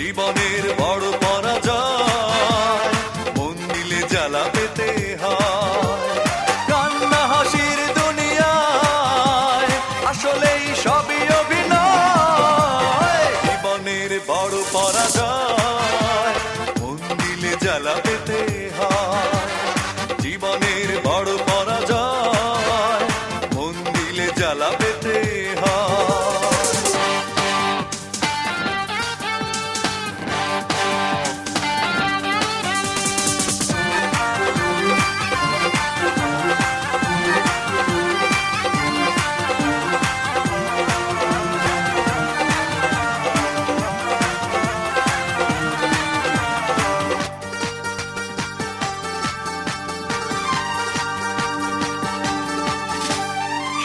জীবনের বড় পরাজয়, মন দিলে জ্বালা পেতে হয়। কান্না হাসির দুনিয়ায় আসলেই সবই অভিনয়। জীবনের বড় পরাজয়, মন দিলে জ্বালা পেতে হয়। জীবনের বড় পরাজয়, মন দিলে জ্বালা পেতে হয়।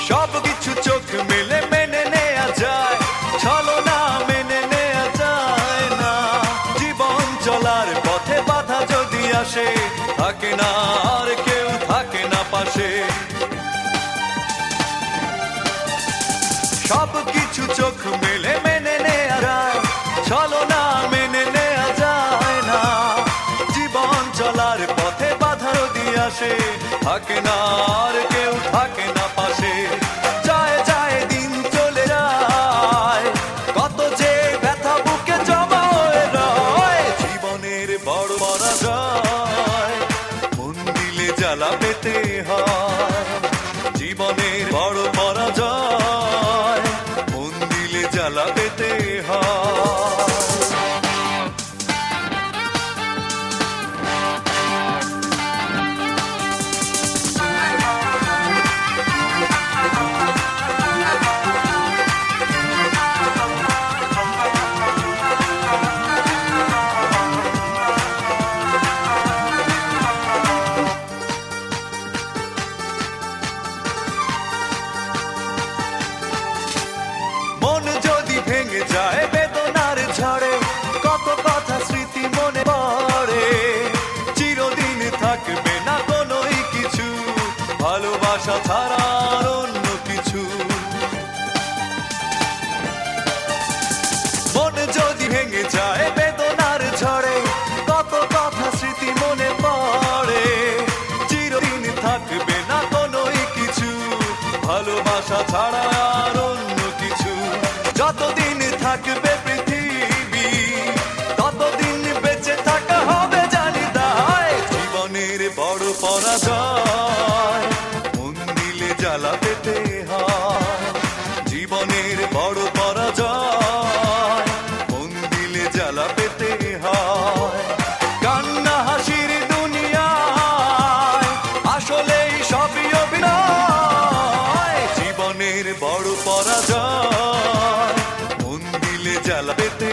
সবকিছু চোখ মেলে মেনে নেয়া যায়, ছলনা মেনে নেয়া যায় না। জীবন চলার পথে বাধা যদি আসে, থাকে না আর কেউ থাকে না পাশে। সবকিছু চোখ মেলে মেনে নেয়া যায়, ছলনা মেনে নেয়া যায় না। জীবন চলার পথে বাধা যদি আসে, থাকে না আর কেউ থাকে না পাশে। যায় যায় দিন চলে যায়, কত যে ব্যথা বুকে জমা হয়ে রয়। জীবনের বড় পরাজয়, মন দিলে জ্বালা পেতে হয়। জীবনের বড় পরাজয়, মন দিলে জ্বালা পেতে হয়। মন যদি ভেঙে যায় বেদনার ঝড়ে, কত কথা স্মৃতি মনে পড়ে। চিরদিন থাকবে না কোনোই কিছু, ভালোবাসা ছাড়া আর অন্য কিছু। মন যদি ভেঙে যায় বেদনার ঝড়ে, কত কথা স্মৃতি মনে পড়ে। চিরদিন থাকবে না কোনোই কিছু, ভালোবাসা ছাড়া আর অন্য কিছু। যতদিন থাকবে পৃথিবী, ততদিন বেঁচে থাকা হবে জানি তাই। জীবনের বড় পরাজয়, মন দিলে জ্বালা পেতে হয়। জীবনের বড় পরাজয়, মন দিলে জ্বালা পেতে হয়। কান্না হাসির দুনিয়ায় আসলেই সবই অভিনয়। জীবনের বড় পরাজয়, মন দিলে জ্বালা পেতে